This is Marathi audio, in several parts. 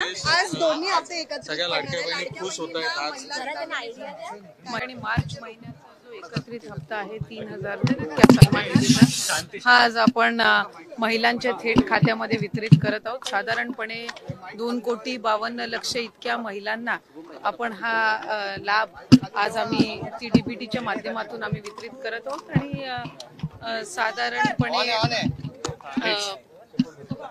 आज दोन्ही हप्ते एकत्र सगळ्या लाडक्या बहिणी खुश होत आहेत आज। आणि मार्च महिन्याचा जो एकत्रित हप्ता आहे 3000 सन्मान निधीचा, हा आज आपण महिलांच्या थेट खात्यामध्ये वितरित करत आहोत। साधारणपणे 2,52,00,000 इतक्या महिलांना आपण हा लाभ आज आम्ही DBTच्या माध्यमातून आम्ही वितरित करत आहोत। आणि साधारणपणे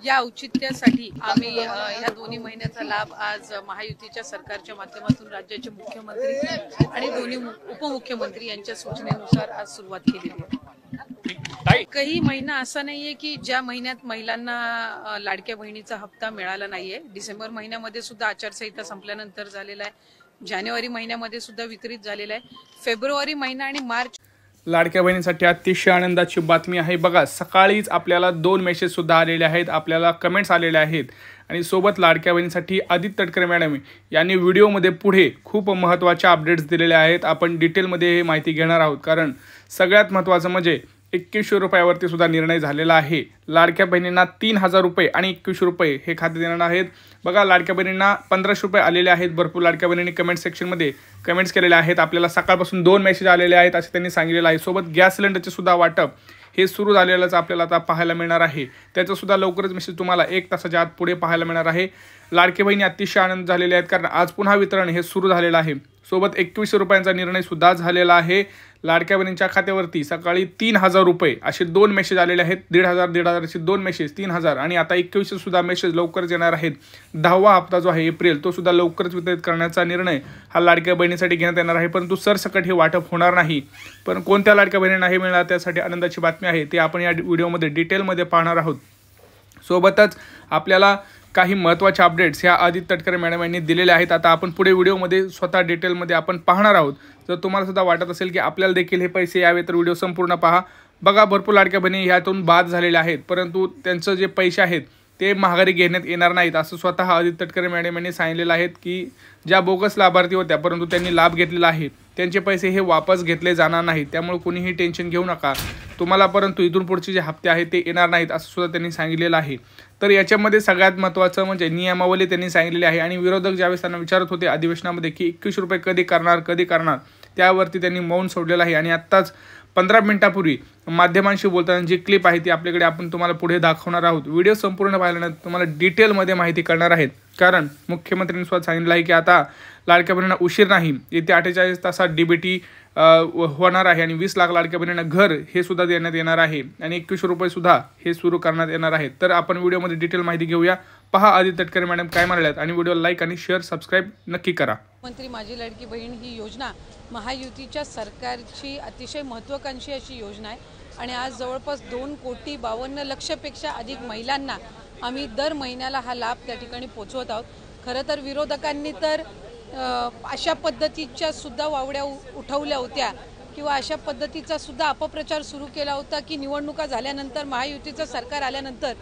या औचित्यासाठी आम्ही या दोन्ही महिन्याचा लाभ आज महायुतीच्या सरकारच्या माध्यमातून राज्याचे मुख्यमंत्री आणि दोन्ही उपमुख्यमंत्री यांच्या सूचनेनुसार आज सुरुवात केलेली आहे। काही महिना असा नाहीये की ज्या महिन्यात महिलांना लाडक्या बहिणीचा हप्ता मिळाला नाहीये। डिसेंबर महिन्यामध्ये सुद्धा आचारसंहिता संपल्यानंतर झालेला आहे, जानेवारी महिन्यामध्ये सुद्धा वितरित झालेला आहे, फेब्रुवारी महिना आणि मार्च। लाडक्या बहिणीसाठी अतिशय आनंदाची बातमी आहे। बघा, सकाळीच आपल्याला 2 मेसेज सुद्धा आलेले आहेत, आपल्याला कमेंट्स आलेले आहेत आणि सोबत लाडक्या बहिणीसाठी आदित्य तटकरे मॅडम यांनी व्हिडिओमध्ये पुढे खूप महत्त्वाच्या अपडेट्स दिलेले आहेत। आपण डिटेलमध्ये हे माहिती घेणार आहोत, कारण सगळ्यात महत्त्वाचं म्हणजे 2100 रुपयावरती सुद्धा निर्णय झालेला आहे। लाडक्या बहिणींना 3000 रुपये आणि 2100 रुपये हे खाते देणार आहेत। बघा, लाडक्या बहिणींना 1500 रुपये आलेले आहेत। भरपूर लाडक्या बहिणींनी कमेंट सेक्शनमध्ये कमेंट्स केलेले आहेत। आपल्याला सकाळपासून 2 मेसेज आलेले आहेत असे त्यांनी सांगितलेलं आहे। सोबत गॅस सिलेंडरचे सुद्धा वाटप हे सुरू झालेलंच आपल्याला आता पाहायला मिळणार आहे। त्याचं सुद्धा लवकरच मेसेज तुम्हाला 1 तासाच्या आत पुढे पाहायला मिळणार आहे। लाडके बहिणी अतिशय आनंद झालेले आहेत, कारण आज पुन्हा वितरण हे सुरू झालेलं आहे। सोबत 2100 रुपयांचा निर्णय सुद्धा झालेला आहे। लाडक्या बहिणींच्या खात्यावरती सकाळी 3000 रुपये असे 2 मेसेज आलेले आहेत। 1500 असे 2 मेसेज, 3000 आणि आता 2100 सुद्धा मेसेज लवकरच येणार आहेत। 10वा हप्ता जो आहे एप्रिल, तो सुद्धा लवकरच वितरित करण्याचा निर्णय हा लाडक्या बहिणीसाठी घेण्यात येणार आहे। परंतु सरसकट हे वाटप होणार नाही। पण कोणत्या लाडक्या बहिणींना हे मिळणार त्यासाठी आनंदाची बातमी आहे, ते आपण या व्हिडिओमध्ये डिटेलमध्ये पाहणार आहोत। सोबतच आपल्याला काही महत्त्वाचे अपडेट्स ह्या आदित्य तटकरे मॅडम यांनी दिलेले आहेत। आता आपण पुढे व्हिडिओमध्ये स्वतः डिटेलमध्ये आपण पाहणार आहोत। जर तुम्हाला सुद्धा वाटत असेल की आपल्याला देखील हे पैसे यावे तर व्हिडिओ संपूर्ण पहा। बघा, भरपूर लाडक्या बहिणी ह्यातून बाद झालेल्या आहेत, परंतु त्यांचं जे पैसे आहेत ते माघारी घेण्यात येणार नाहीत असं स्वतः आदित्य तटकरे मॅडम यांनी सांगितलेलं आहे की ज्या बोगस लाभार्थी होत्या परंतु त्यांनी लाभ घेतलेला आहे त्यांचे पैसे हे वापस घेतले जाणार नाहीत। त्यामुळे कोणीही टेन्शन घेऊ नका तुम्हाला, परंतु इथून पुढचे जे हप्ते आहेत ते येणार नाहीत असं सुद्धा त्यांनी सांगितलेलं आहे। तर याच्यामध्ये सगळ्यात महत्त्वाचं म्हणजे नियमावली त्यांनी सांगितलेली आहे। आणि विरोधक ज्यावेळेस त्यांना विचारत होते अधिवेशनामध्ये की 2100 रुपये कधी करणार, त्यावरती त्यांनी मौन सोडलेलं आहे। आणि आत्ताच 15 मिनिटापूर्वी माध्यमांशी बोलताना जी क्लिप आहे ती आपल्याकडे आपण तुम्हाला पुढे दाखवणार आहोत। व्हिडिओ संपूर्ण पाहिल्यानंतर तुम्हाला डिटेलमध्ये माहिती कळणार आहेत, कारण मुख्यमंत्र्यांनी स्वतः सांगितलं आहे की आता लाडक्या बहिणींना उशीर नाही, येत्या 48 तासात DBT होणार आहे आणि 20 लाख लाडक्या बहिणींना घर हे सुद्धा देण्यात येणार आहे आणि 2100 रुपये सुद्धा हे सुरू करण्यात येणार आहेत। तर आपण व्हिडिओमध्ये डिटेल माहिती घेऊया। पहा आदित्य तटकरे मॅडम काय म्हणाल्यात आणि व्हिडिओला लाईक आणि शेअर सबस्क्राईब नक्की करा। मंत्री माझी लाडकी बहीण ही योजना महायुतीच्या सरकारची अतिशय महत्त्वाकांक्षी अशी योजना आहे आणि आज जवळपास 2,52,00,000 पेक्षा अधिक महिलांना आम्ही दर महिन्याला हा लाभ त्या ठिकाणी पोहोचवत आहोत। खरं तर विरोधकांनी तर अशा पद्धतीच्या सुद्धा वावड्या उठवल्या होत्या किंवा अशा पद्धतीचा सुद्धा अपप्रचार सुरू केला होता की निवडणुका झाल्यानंतर महायुतीचं सरकार आल्यानंतर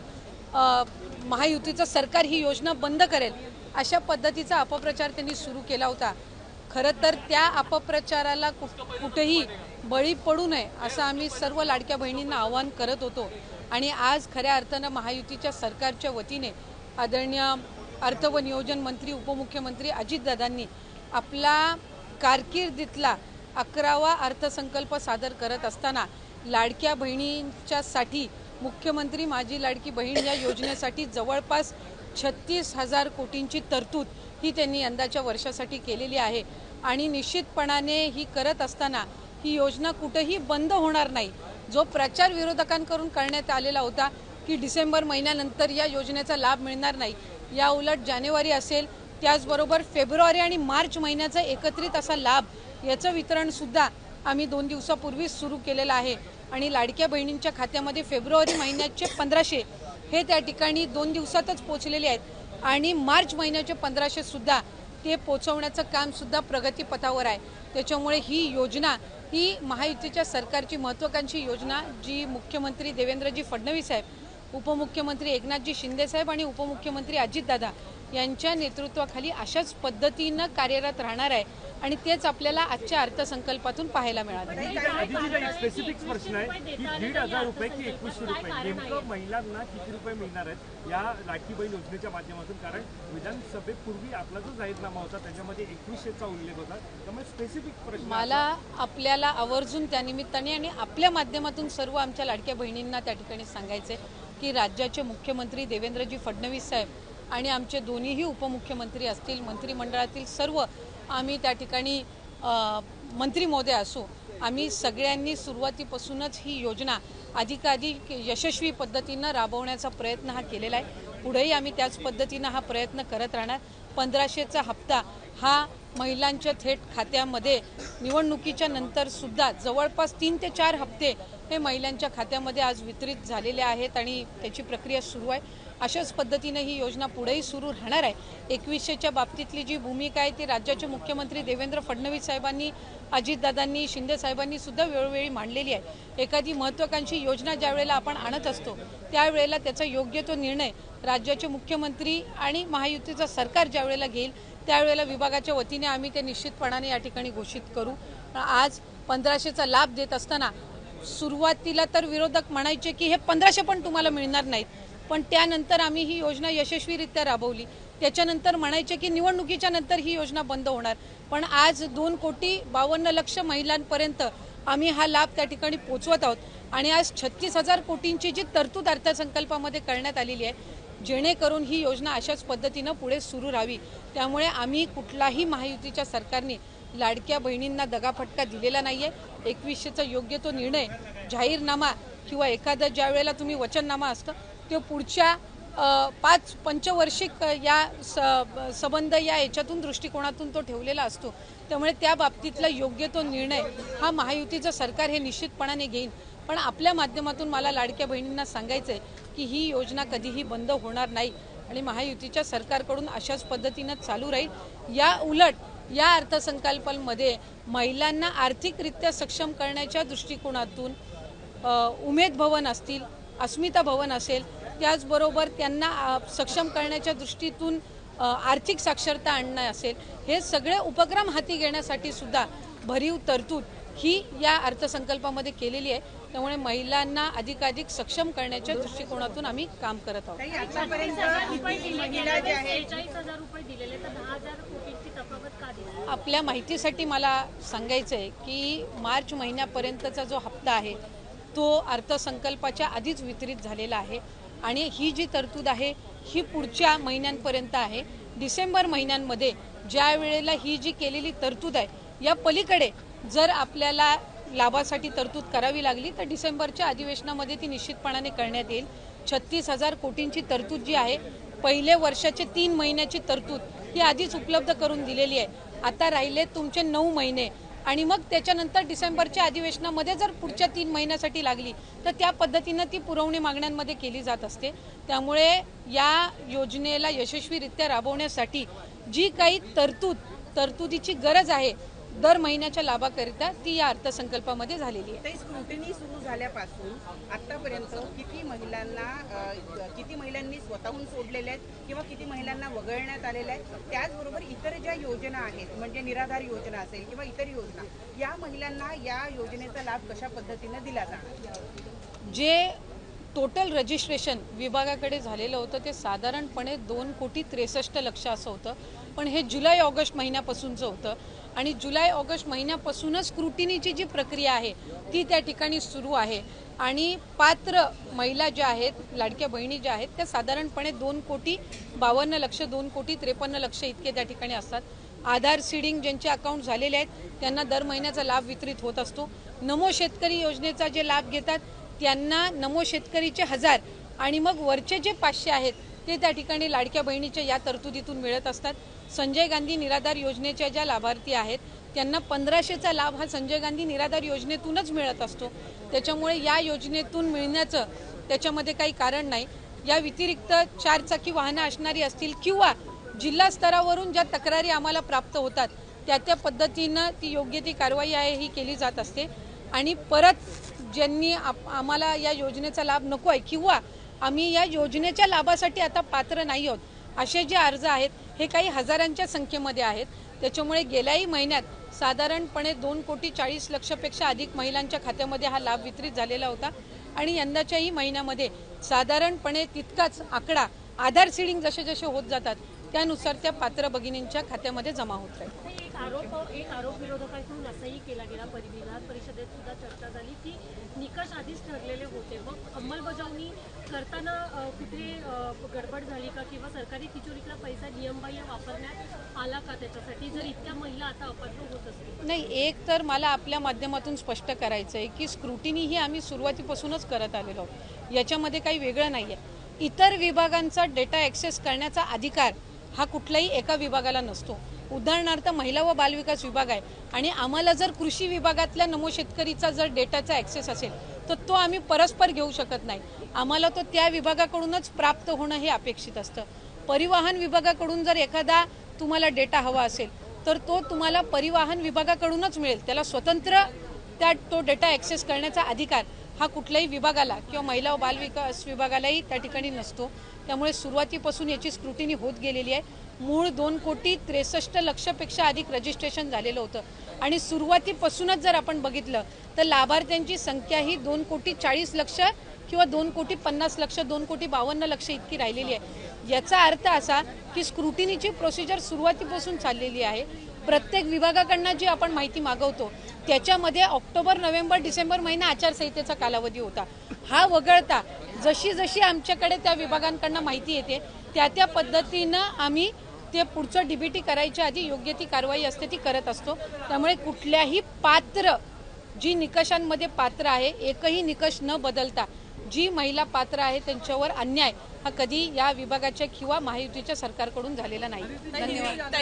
महायुतीचं सरकार ही योजना बंद करेल, अशा पद्धतीचा अपप्रचार त्यांनी सुरू केला होता। खरं तर त्या अपप्रचाराला कुठेही बळी पडू नये असं आम्ही सर्व लाडक्या बहिणींना आवाहन करत होतो। आणि आज खऱ्या अर्थानं महायुतीच्या सरकारच्या वतीने आदरणीय अर्थ व नियोजन मंत्री उपमुख्यमंत्री अजितदादांनी आपला कारकिर्दीतला 11वा अर्थसंकल्प सादर करत असताना लाडक्या बहिणींच्यासाठी मुख्यमंत्री माझी लाडकी बहीण या योजनेसाठी जवळपास 36,000 कोटींची तरतूद ही त्यांनी यंदाच्या वर्षासाठी केलेली आहे। आणि निश्चितपणाने ही करत असताना ही योजना कुठेही बंद होणार नाही। जो प्रचार विरोधकांकडून करण्यात आलेला होता की डिसेंबर महिन्यानंतर या योजनेचा लाभ मिळणार नाही, या उलट जानेवारी असेल त्याचबरोबर फेब्रुवारी आणि मार्च महिन्याचा एकत्रित असा लाभ याचं वितरण सुद्धा आम्ही 2 दिवसापूर्वीच सुरू केलेलं आहे। आणि लाडक्या बहिणींच्या खात्यामध्ये फेब्रुवारी महिन्याचे 1500 हे त्या ठिकाणी 2 दिवसातच पोहोचलेले आहेत आणि मार्च महिन्याचे 1500 सुद्धा ते पोहोचवण्याचं काम सुद्धा प्रगतीपथावर आहे। त्याच्यामुळे ही योजना ही महायुतीच्या सरकारची महत्त्वाकांक्षी योजना जी मुख्यमंत्री देवेंद्रजी फडणवीस साहेब, उपमुख्यमंत्री एकनाथजी शिंदे साहेब आणि उपमुख्यमंत्री अजितदादा यांच्या नेतृत्वाखाली अशाच पद्धतीनं कार्यरत राहणार आहे। आणि तेच आपल्याला आजच्या अर्थसंकल्पातून पाहायला मिळालं। स्पेसिफिक प्रश्न आहे की 1,500 रुपये की 2100 रुपये नेमकं महिलांना किती रुपये मिळणार आहेत या लाडकी बहीण योजनेच्या माध्यमातून? कारण विधानसभेपूर्वी आपला जो जाहीरनामा होता त्याच्यामध्ये 2100चा उल्लेख होता, त्यामुळे स्पेसिफिक प्रश्न मला आपल्याला आवर्जून त्यानिमित्ताने आणि आपल्या माध्यमातून सर्व आमच्या लाडक्या बहिणींना त्या ठिकाणी सांगायचे की राज्याचे मुख्यमंत्री देवेंद्रजी फडणवीस साहेब आणि आमचे दोन्हीही उपमुख्यमंत्री असतील, मंत्रिमंडळातील सर्व आम्ही त्या ठिकाणी मंत्री महोदय असू, आम्ही सगळ्यांनी सुरुवातीपासूनच ही योजना अधिकाधिक यशस्वी पद्धतीनं राबवण्याचा प्रयत्न हा केलेला आहे। पुढेही आम्ही त्याच पद्धतीनं हा प्रयत्न करत राहणार। 1500चा हप्ता हा महिलांच्या थेट खात्यामध्ये निवडणुकीच्या नंतर सुद्धा जवळपास 3 ते 4 हप्ते हे महिलांच्या खात्यामध्ये आज वितरित झालेले आहेत आणि त्याची प्रक्रिया सुरू आहे। अशाच पद्धतीने ही योजना पुढेही सुरू राहणार आहे। 2100च्या बाबतीतली जी भूमिका आहे ती राज्याचे मुख्यमंत्री देवेंद्र फडणवीस साहेबांनी, अजितदादांनी, शिंदे साहेबांनी सुद्धा वेळोवेळी मांडलेली आहे। एखादी महत्त्वाकांक्षी योजना ज्या वेळेला आपण आणत असतो त्यावेळेला त्याचा योग्य तो निर्णय राज्याचे मुख्यमंत्री आणि महायुतीचं सरकार ज्या वेळेला घेईल त्यावेळेला विभागाच्या वतीने आम्ही ते निश्चितपणाने या ठिकाणी घोषित करू। आज 1500चा लाभ देत असताना सुरुवातीला तर विरोधक म्हणायचे की हे 1500 पण तुम्हाला मिळणार नाहीत, पण त्यानंतर आम्ही ही योजना यशस्वीरित्या राबवली। त्याच्यानंतर म्हणायचे की निवडणुकीच्या नंतर ही योजना बंद होणार, पण आज 2,52,00,000 महिलांपर्यंत आम्ही हा लाभ त्या ठिकाणी पोहोचवत आहोत आणि आज 36,000 कोटींची जी तरतूद अर्थसंकल्पामध्ये करण्यात आलेली आहे जेणेकरून ही योजना अशाच पद्धतीनं पुढे सुरू राहावी। त्यामुळे आम्ही कुठलाही महायुतीच्या सरकारने लाडक्या बहिणींना दगाफटका दिलेला नाहीये। 2100चा योग्य तो निर्णय जाहीरनामा किंवा एखादा ज्या वेळेला तुम्ही वचननामा असतं तो पुढच्या 5 पंचवार्षिक या संबंध या याच्यातून दृष्टिकोनातून तो ठेवलेला असतो। त्यामुळे त्या बाबतीतला योग्य तो निर्णय हा महायुतीचं सरकार हे निश्चितपणाने घेईल। पण आपल्या माध्यमातून मला लाडक्या बहिणींना सांगायचं आहे की ही योजना कधीही बंद होणार नाही आणि महायुतीच्या सरकारकडून अशाच पद्धतीनं चालू राहील। या उलट या अर्थसंकल्पामध्ये महिलांना आर्थिकरित्या सक्षम करण्याच्या दृष्टिकोनातून उमेद भवन असतील, अस्मिता भवन असेल, त्याचबरोबर त्यांना सक्षम करण्याच्या दृष्टीतून आर्थिक साक्षरता आणणं असेल, हे सगळे उपक्रम हाती घेण्यासाठी सुद्धा भरीव तरतूद ही या अर्थसंकल्पामध्ये केलेली आहे। त्यामुळे महिलांना अधिकाधिक सक्षम करण्याच्या दृष्टिकोनातून आम्ही काम करत आहोत। आपल्या माहितीसाठी मला सांगायचं आहे की मार्च महिन्यापर्यंतचा जो हप्ता आहे तो अर्थसंकल्पाच्या आधीच वितरित झालेला आहे आणि ही जी तरतूद आहे ही पुढच्या महिन्यांपर्यंत आहे। डिसेंबर महिन्यांमध्ये ज्या वेळेला ही जी केलेली तरतूद आहे या पलीकडे जर आपल्याला लाभासाठी तरतूद करावी लागली तर डिसेंबरच्या अधिवेशनामध्ये ती निश्चितपणाने करण्यात येईल। 36,000 कोटींची तरतूद जी आहे पहिले वर्षाचे 3 महिन्याची तरतूद ही आधीच उपलब्ध करून दिलेली आहे। आता राहिले तुमचे 9 महिने आणि मग त्याच्यानंतर डिसेंबरच्या अधिवेशनामध्ये जर पुढच्या 3 महिन्यासाठी लागली तर त्या पद्धतीनं ती पुरवणी मागण्यांमध्ये केली जात असते। त्यामुळे या योजनेला यशस्वीरित्या राबवण्यासाठी जी काही तरतुदीची गरज आहे दर महिन्याच्या लाभाकरिता ती या अर्थसंकल्पामध्ये झालेली आहे। स्क्रुटिनी सुरू झाल्यापासून आतापर्यंत किती महिलांनी स्वतःहून सोडलेले आहेत किंवा किती महिलांना वगळण्यात आलेलं आहे, त्याचबरोबर इतर ज्या योजना आहेत म्हणजे निराधार योजना असेल किंवा इतर योजना, या महिलांना या योजनेचा लाभ कशा पद्धतीने दिला जाणार? जे टोटल रजिस्ट्रेशन विभागाकडे झालेलं होतं ते साधारणपणे 2,63,00,000 असं होतं, पण हे जुलै ऑगस्ट महिन्यापासूनचं होतं आणि जुलै ऑगस्ट महिन्यापासूनच स्क्रुटिनीची जी प्रक्रिया आहे ती त्या ठिकाणी सुरू आहे आणि पात्र महिला ज्या आहेत, लाडक्या बहिणी ज्या आहेत त्या साधारणपणे 2,52,00,000 2,53,00,000 इतके त्या ठिकाणी असतात। आधार सीडिंग ज्यांचे अकाउंट झालेले आहेत त्यांना दर महिन्याचा लाभ वितरित होत असतो। नमो शेतकरी योजनेचा जे लाभ घेतात त्यांना नमो शेतकरीचे 1000 आणि मग वरचे जे 500 आहेत ते त्या ठिकाणी लाडक्या बहिणीच्या या तरतुदीतून मिळत असतात। संजय गांधी निराधार योजनेच्या ज्या लाभार्थी आहेत त्यांना 1500चा लाभ हा संजय गांधी निराधार योजनेतूनच मिळत असतो। त्याच्यामुळे या योजनेतून मिळण्याचं त्याच्यामध्ये काही कारण नाही। या व्यतिरिक्त 4 चाकी वाहनं असणारी असतील किंवा जिल्हा स्तरावरून ज्या तक्रारी आम्हाला प्राप्त होतात त्या पद्धतीनं ती योग्य ती कारवाई आहे ही केली जात असते आणि परत ज्यांनी आम्हाला या योजनेचा लाभ नको आहे किंवा आम्ही या योजनेच्या लाभासाठी आता पात्र नाही आहोत असे जे अर्ज आहेत हे काही हजारांच्या संख्येमध्ये आहेत। त्याच्यामुळे गेल्याही महिन्यात साधारणपणे 2,40,00,000पेक्षा अधिक महिलांच्या खात्यामध्ये हा लाभ वितरित झालेला होता आणि यंदाच्याही महिन्यामध्ये साधारणपणे तितकाच आकडा आधार सीडिंग जसे जसे होत जातात त्यानुसार त्या पात्र भगिनींच्या खात्यामध्ये जमा होत राहील. एक आरोप विरोधकांकडून असंही केला गेला, विधान परिषदेत सुद्धा चर्चा झाली की निकष आधीच ठरलेले होते, मग अंमलबजावणी करताना कुठे गडबड झाली का किंवा सरकारी तिजोरीतला पैसा नियमबाह्य वापरण्यात आला का त्याच्यासाठी, जर इतक्या महिला आता अपात्र होत असतील? नाही, एक तर मला आपल्या माध्यमातून स्पष्ट करायचं आहे की स्क्रुटिनी ही आम्ही सुरुवातीपासूनच करत आलेलो आहोत, याच्यामध्ये काही वेगळं नाही आहे. इतर विभागांचा डेटा ॲक्सेस करण्याचा अधिकार हा कुठल्याही एका विभागाला नसतो. उदाहरणार्थ महिला व बालविकास विभाग आहे आणि आम्हाला जर कृषी विभागातल्या नमो शेतकरीचा जर डेटाचा ॲक्सेस असेल तर तो आम्ही परस्पर घेऊ शकत नाही. आम्हाला तो त्या विभागाकडूनच प्राप्त होणं हे अपेक्षित असतं. परिवहन विभागाकडून जर एखादा तुम्हाला डेटा हवा असेल तर तो तुम्हाला परिवहन विभागाकडूनच मिळेल. त्याला स्वतंत्र तो डेटा ॲक्सेस करण्याचा अधिकार हा कुठल्याही विभागाला किंवा महिला व बालविकास विभागालाही त्या ठिकाणी नसतो. त्यामुळे सुरुवातीपासून याची स्क्रुटिनी होत गेलेली आहे. मूळ 2,63,00,000पेक्षा अधिक रजिस्ट्रेशन झालेलं होतं आणि सुरुवातीपासूनच जर आपण बघितलं तर लाभार्थ्यांची संख्या ही 2,40,00,000 किंवा 2,50,00,000 2,52,00,000 इतकी राहिलेली आहे. याचा अर्थ असा की स्क्रुटिनीची प्रोसिजर सुरुवातीपासून चाललेली आहे. प्रत्येक विभागाकडनं जी आपण माहिती मागवतो त्याच्यामध्ये ऑक्टोबर, नोव्हेंबर, डिसेंबर महिना आचारसंहितेचा कालावधी होता. हा वगळता जशी जशी आमच्याकडे त्या विभागांकडनं माहिती येते त्या पद्धतीनं आम्ही ते पुढचं DBT करायच्या आधी योग्य ती कारवाई असते ती करत असतो. त्यामुळे कुठल्याही पात्र जी निकषांमध्ये पात्र आहे एकही निकष न बदलता जी महिला पात्र आहे त्यांच्यावर अन्याय हा कधी या विभागाच्या किंवा महायुतीच्या सरकारकडून झालेला नाही. धन्यवाद.